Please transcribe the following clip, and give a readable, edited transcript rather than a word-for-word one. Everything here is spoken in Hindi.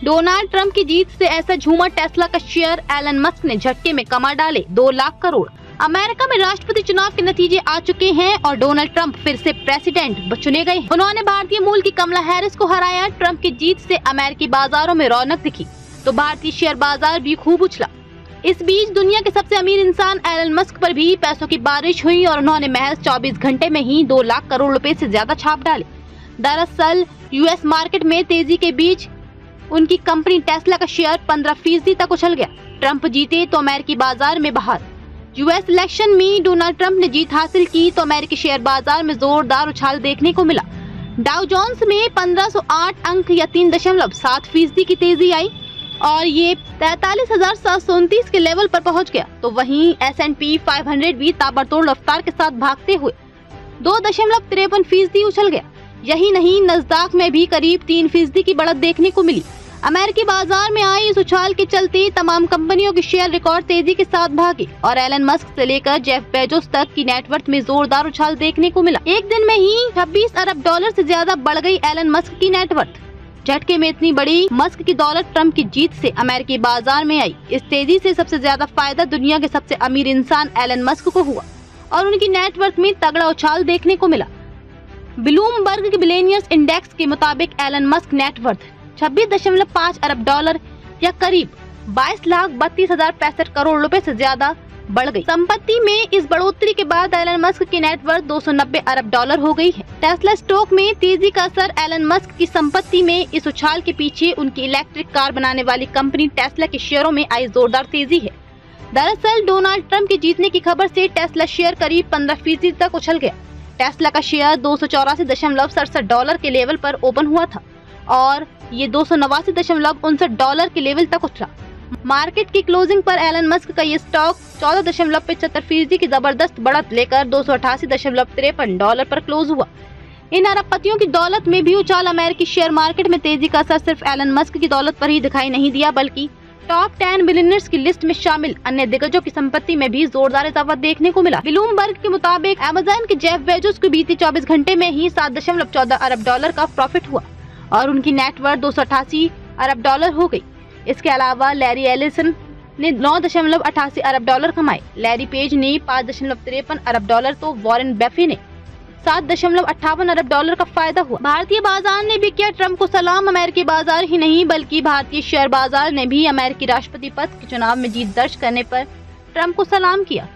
डोनाल्ड ट्रंप की जीत से ऐसा झूमा टेस्ला का शेयर एलन मस्क ने झटके में कमा डाले 2 लाख करोड़। अमेरिका में राष्ट्रपति चुनाव के नतीजे आ चुके हैं और डोनाल्ड ट्रंप फिर से प्रेसिडेंट चुने गए। उन्होंने भारतीय मूल की कमला हैरिस को हराया। ट्रंप की जीत से अमेरिकी बाजारों में रौनक दिखी तो भारतीय शेयर बाजार भी खूब उछला। इस बीच दुनिया के सबसे अमीर इंसान एलन मस्क पर भी पैसों की बारिश हुई और उन्होंने महज 24 घंटे में ही 2 लाख करोड़ रुपए से ज्यादा छाप डाले। दरअसल यूएस मार्केट में तेजी के बीच उनकी कंपनी टेस्ला का शेयर 15% तक उछल गया। ट्रंप जीते तो अमेरिकी बाजार में बहार। यूएस इलेक्शन में डोनाल्ड ट्रंप ने जीत हासिल की तो अमेरिकी शेयर बाजार में जोरदार उछाल देखने को मिला। डाउ जोन्स में 1508 अंक या 3.7% की तेजी आई और ये 43,729 के लेवल पर पहुंच गया। तो वहीं S&P 500 भी ताबड़तोड़ रफ्तार के साथ भागते हुए 2.53% उछल गया। यही नहीं, नस्दाक में भी करीब 3% की बढ़त देखने को मिली। अमेरिकी बाजार में आई इस उछाल के चलते तमाम कंपनियों के शेयर रिकॉर्ड तेजी के साथ भागे और एलन मस्क से लेकर जेफ बेजोस तक की नेटवर्थ में जोरदार उछाल देखने को मिला। एक दिन में ही 26 अरब डॉलर से ज्यादा बढ़ गई एलन मस्क की नेटवर्थ। झटके में इतनी बड़ी मस्क की दौलत ट्रंप की जीत से अमेरिकी बाजार में आई। इस तेजी से सबसे ज्यादा फायदा दुनिया के सबसे अमीर इंसान एलन मस्क को हुआ और उनकी नेटवर्थ में तगड़ा उछाल देखने को मिला। ब्लूमबर्ग के बिलियनियर्स इंडेक्स के मुताबिक एलन मस्क नेटवर्थ 26.5 अरब डॉलर या करीब 22,32,065 करोड़ रुपए से ज्यादा बढ़ गई। संपत्ति में इस बढ़ोतरी के बाद एलन मस्क की नेटवर्थ 290 अरब डॉलर हो गई है। टेस्ला स्टॉक में तेजी का असर एलन मस्क की संपत्ति में इस उछाल के पीछे उनकी इलेक्ट्रिक कार बनाने वाली कंपनी टेस्ला के शेयरों में आई जोरदार तेजी है। दरअसल डोनाल्ड ट्रंप के जीतने की खबर से टेस्ला शेयर करीब 15% तक उछल गया। टेस्ला का शेयर 284.67 डॉलर के लेवल पर ओपन हुआ था और ये 289.59 डॉलर के लेवल तक उछला। मार्केट की क्लोजिंग पर एलन मस्क का ये स्टॉक 14.75% की जबरदस्त बढ़त लेकर 288.53 डॉलर पर क्लोज हुआ। इन अरबपतियों की दौलत में भी उछाल। अमेरिकी शेयर मार्केट में तेजी का असर सिर्फ एलन मस्क की दौलत पर ही दिखाई नहीं दिया बल्कि टॉप 10 बिलियनियर्स की लिस्ट में शामिल अन्य दिग्गजों की संपत्ति में भी जोरदार इजाफा देखने को मिला। ब्लूमबर्ग के मुताबिक अमेज़न के जेफ बेजोस को बीते 24 घंटे में ही 7.14 अरब डॉलर का प्रॉफिट हुआ और उनकी नेटवर्थ 288 अरब डॉलर हो गई। इसके अलावा लैरी एलिसन ने 9.88 अरब डॉलर कमाए। लैरी पेज ने 5.53 अरब डॉलर तो वॉरेन बफे ने 7.58 अरब डॉलर का फायदा हुआ। भारतीय बाजार ने भी किया ट्रंप को सलाम। अमेरिकी बाजार ही नहीं बल्कि भारतीय शेयर बाजार ने भी अमेरिकी राष्ट्रपति पद के चुनाव में जीत दर्ज करने पर ट्रंप को सलाम किया।